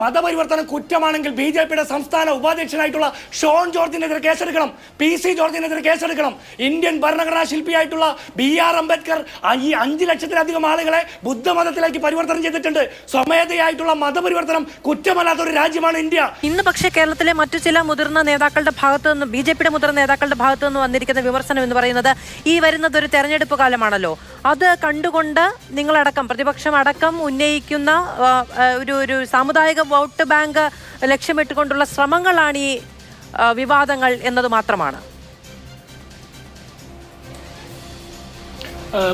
മതപരിവർത്തനം കുറ്റമാണെങ്കിൽ ബി.ജെ.പിയുടെ സംസ്ഥാന ഉപാധ്യക്ഷനായിട്ടുള്ള Sean ജോർജിനെതിരെ കേസെടുക്കണം, PC. ജോർജിനെതിരെ കേസെടുക്കണം. Indian ഭരണഘടനാ ശില്പിയായിട്ടുള്ള ബി.ആർ. അംബേദ്കർ ഈ 5 ലക്ഷത്തിലധികം ആളുകളെ ബുദ്ധമതത്തിലേക്ക് പരിവർത്തനം ചെയ്തിട്ടുണ്ട്. സ്വമേധയായിട്ടുള്ള മതപരിവർത്തനം കുറ്റമല്ലാത്ത ഒരു രാജ്യമാണ് ഇന്ത്യ. ഇന്ന് പക്ഷേ കേരളത്തിലെ മറ്റു ചില മുതിർന്ന നേതാക്കളുടെ ഭാഗത്തു നിന്ന്, ബി.ജെ.പിയുടെ മുതിർന്ന നേതാക്കളുടെ ഭാഗത്തു നിന്ന് വന്നിരിക്കുന്ന വിമർശനം എന്ന് പറയുന്നത് ഈ വരുന്നത് ഒരു തെരഞ്ഞെടുപ്പ് കാലമാണല്ലോ, അത് കണ്ടുകൊണ്ട് നിങ്ങളടക്കം പ്രതിപക്ഷം അടക്കം ഉന്നയിക്കുന്ന ഒരു സാമുദായിക വോട്ട് ബാങ്ക് ലക്ഷ്യമിട്ടുകൊണ്ടുള്ള ശ്രമങ്ങളാണ് ഈ വിവാദങ്ങൾ എന്നത് മാത്രമാണ്.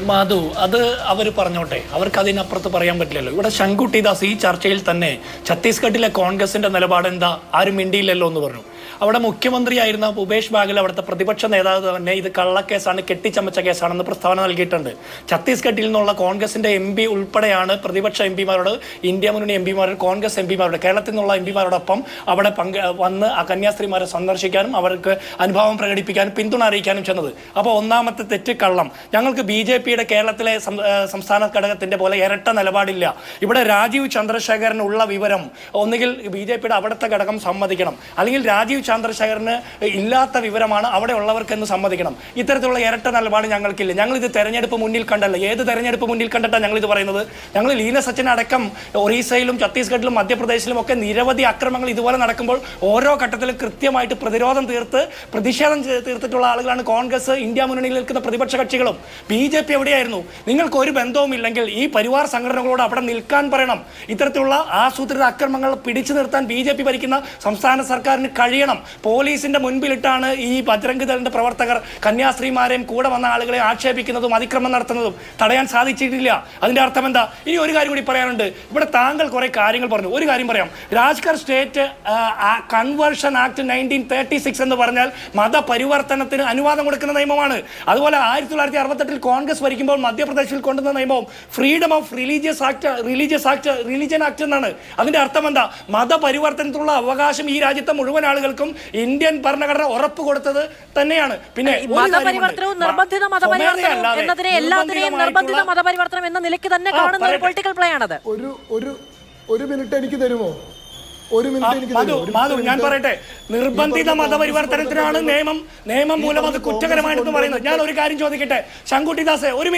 മാധു, അത് അവർ പറഞ്ഞോട്ടെ, അവർക്ക് അതിനപ്പുറത്ത് പറയാൻ പറ്റില്ലല്ലോ. ഇവിടെ ശങ്കുട്ടി ദാസ് ഈ ചർച്ചയിൽ തന്നെ ഛത്തീസ്ഗഡിലെ കോൺഗ്രസിന്റെ നിലപാട് എന്താ, ആരും മിണ്ടിയില്ലല്ലോ എന്ന് പറഞ്ഞു. അവിടെ മുഖ്യമന്ത്രിയായിരുന്ന ഭൂപേഷ് ബാഗൽ അവിടുത്തെ പ്രതിപക്ഷ നേതാവ് തന്നെ ഇത് കള്ളക്കേസാണ്, കെട്ടിച്ചമച്ച കേസാണെന്ന് പ്രസ്താവന നൽകിയിട്ടുണ്ട്. ഛത്തീസ്ഗഡിൽ നിന്നുള്ള കോൺഗ്രസിന്റെ MP ഉൾപ്പെടെയാണ് പ്രതിപക്ഷ MP മാരോട്, ഇന്ത്യ മുന്നണി MP മാരോട്, കോൺഗ്രസ് MP മാരോട്, കേരളത്തിൽ നിന്നുള്ള MP മാരോടൊപ്പം അവിടെ വന്ന് ആ കന്യാസ്ത്രീമാരെ സന്ദർശിക്കാനും അവർക്ക് അനുഭാവം പ്രകടിപ്പിക്കാനും പിന്തുണ അറിയിക്കാനും ചെന്നത്. അപ്പോൾ ഒന്നാമത്തെ തെറ്റ് കള്ളം. ഞങ്ങൾക്ക് BJPയുടെ കേരളത്തിലെ സംസ്ഥാന ഘടകത്തിന്റെ പോലെ ഇരട്ട നിലപാടില്ല. ഇവിടെ രാജീവ് ചന്ദ്രശേഖരനുള്ള വിവരം ഒന്നുകിൽ BJPയുടെ അവിടുത്തെ ഘടകം സമ്മതിക്കണം, അല്ലെങ്കിൽ രാജീവ് ചന്ദ്രശേഖരന് ഇല്ലാത്ത വിവരമാണ് അവിടെ ഉള്ളവർക്കെന്ന് സമ്മതിക്കണം. ഇത്തരത്തിലുള്ള ഇരട്ട നിലപാട് ഞങ്ങൾക്കില്ല. ഞങ്ങളിത് തെരഞ്ഞെടുപ്പ് മുന്നിൽ കണ്ടല്ല. ഏത് തെരഞ്ഞെടുപ്പ് മുന്നിൽ കണ്ടിട്ടാണ് ഞങ്ങളിത് പറയുന്നത്? ഞങ്ങൾ ലീന സച്ചിൻ അടക്കം ഒറീസയിലും ഛത്തീസ്ഗഡിലും മധ്യപ്രദേശിലും ഒക്കെ നിരവധി അക്രമങ്ങൾ ഇതുപോലെ നടക്കുമ്പോൾ ഓരോ ഘട്ടത്തിലും കൃത്യമായിട്ട് പ്രതിഷേധം തീർത്തിട്ടുള്ള ആളുകളാണ് കോൺഗ്രസ്, ഇന്ത്യ മുന്നണിയിൽ നിൽക്കുന്ന പ്രതിപക്ഷ കക്ഷികളും. BJP എവിടെയായിരുന്നു? നിങ്ങൾക്ക് ഒരു ബന്ധവുമില്ലെങ്കിൽ ഈ പരിവാർ സംഘടനകളോട് അവിടെ നിൽക്കാൻ പറയണം. ഇത്തരത്തിലുള്ള ആസൂത്രിത അക്രമങ്ങൾ പിടിച്ചു നിർത്താൻ BJP ഭരിക്കുന്ന സംസ്ഥാന സർക്കാരിന് കഴിയണം. പോലീസിന്റെ മുൻപിലിട്ടാണ് ഈ ബജ്രംഗ് ദളിന്റെ പ്രവർത്തകർ കന്യാസ്ത്രീമാരെയും കൂടെ വന്ന ആളുകളെ ആക്ഷേപിക്കുന്നതും അതിക്രമം നടത്തുന്നതും തടയാൻ സാധിച്ചിട്ടില്ല. അതിന്റെ അർത്ഥം എന്താ? ഇനി ഒരു കാര്യം കൂടി പറയാനുണ്ട്. ഇവിടെ താങ്കൾ കുറെ കാര്യങ്ങൾ പറഞ്ഞു. ഒരു കാര്യം പറയാം. രാജ്കർ സ്റ്റേറ്റ് കൺവേർഷൻ ആക്ട് 1936 എന്ന് പറഞ്ഞാൽ മതപരിവർത്തനത്തിന് അനുവാദം കൊടുക്കുന്ന നിയമമാണ്. അതുപോലെ 1968 കോൺഗ്രസ് ഭരിക്കുമ്പോൾ മധ്യപ്രദേശിൽ കൊണ്ടുവന്ന നിയമവും ഫ്രീഡം ഓഫ് റിലീജിയൻ ആക്ട് എന്നാണ്. അതിന്റെ അർത്ഥം എന്താ? മതപരിവർത്തനത്തിനുള്ള അവകാശം ഈ രാജ്യത്തെ മുഴുവൻ ആളുകൾക്കും ഇന്ത്യൻ ഭരണഘടന ഉറപ്പ് കൊടുത്തത് തന്നെയാണ്. പിന്നെ മതപരിവർത്തനവും നിർബന്ധിത മതപരിവർത്തനം എന്നതിനെ എല്ലാത്തിനെയും നിർബന്ധിത മതപരിവർത്തനം എന്ന നിലയ്ക്ക് തന്നെ കാണുന്ന ഒരു പൊളിറ്റിക്കൽ പ്ലേ ആണത്. ഒരു മിനിറ്റ് എനിക്ക് തരുമോ? ഞാൻ പറയട്ടെ, നിർബന്ധിത മതപരിവർത്തനത്തിനാണ് നിയമം മൂലം അത് കുറ്റകരമായിട്ടെന്ന് പറയുന്നത്. ഞാൻ ഒരു കാര്യം ചോദിക്കട്ടെ ശങ്കുട്ടി ദാസേ, ഒരു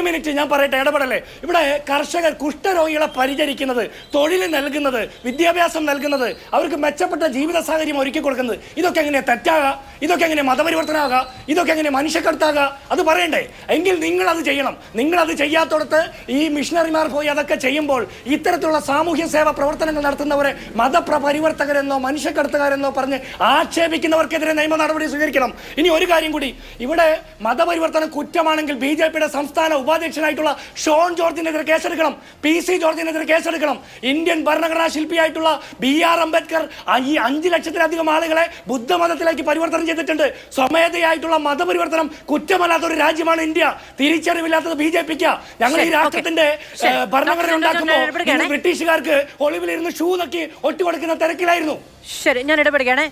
മിനിറ്റ് ഞാൻ പറയട്ടെ, ഇടപെടല്ലേ. ഇവിടെ കർഷകർ, കുഷ്ഠരോഗികളെ പരിചരിക്കുന്നത്, തൊഴിൽ നൽകുന്നത്, വിദ്യാഭ്യാസം നൽകുന്നത്, അവർക്ക് മെച്ചപ്പെട്ട ജീവിത സാഹചര്യം ഒരുക്കി കൊടുക്കുന്നത്, ഇതൊക്കെ എങ്ങനെ തെറ്റാകാ? ഇതൊക്കെ എങ്ങനെ മതപരിവർത്തനമാകാ? ഇതൊക്കെ എങ്ങനെ മനുഷ്യക്കടത്താകാ? അത് പറയണ്ടേ? എങ്കിൽ നിങ്ങൾ അത് ചെയ്യണം. നിങ്ങൾ അത് ചെയ്യാത്തോടത്ത് ഈ മിഷണറിമാർ പോയി അതൊക്കെ ചെയ്യുമ്പോൾ ഇത്തരത്തിലുള്ള സാമൂഹ്യ സേവ പ്രവർത്തനങ്ങൾ നടത്തുന്നവരെ മതപരിവർത്തകരെന്നോ മനുഷ്യക്കടത്തുകാരെന്നോ പറഞ്ഞ് ആക്ഷേപിക്കുന്നവർക്കെതിരെ നിയമ നടപടി സ്വീകരിക്കണം. ഇനി ഒരു കാര്യം കൂടി, ഇവിടെ മതപരിവർത്തനം കുറ്റമാണെങ്കിൽ BJPയുടെ സംസ്ഥാന ഉപാധ്യക്ഷനായിട്ടുള്ള ഷോൺ ജോർജിനെതിരെ കേസെടുക്കണം, പി.സി. ജോർജിനെതിരെ കേസെടുക്കണം. ഇന്ത്യൻ ഭരണഘടനാ ശില്പിയായിട്ടുള്ള ബി.ആർ. അംബേദ്കർ ഈ 5 ലക്ഷത്തിലധികം ആളുകളെ ബുദ്ധമതത്തിലേക്ക് പരിവർത്തനം ചെയ്തിട്ടുണ്ട്. സ്വമേധയായിട്ടുള്ള മതപരിവർത്തനം കുറ്റമല്ലാത്ത ഒരു രാജ്യമാണ് ഇന്ത്യ. തിരിച്ചറിവില്ലാത്തത് BJPക്ക്. ഞങ്ങൾ ഈ രാഷ്ട്രത്തിന്റെ ഭരണഘടന ഉണ്ടാക്കുമ്പോൾ ബ്രിട്ടീഷുകാർക്ക് ഒളിവിലിരുന്ന് ഷൂ നോക്കി ഒറ്റുകൊടുക്കുന്ന തിരക്കിലായിരുന്നു. ശരി, ഞാൻ ഇടപെടുകയാണ്.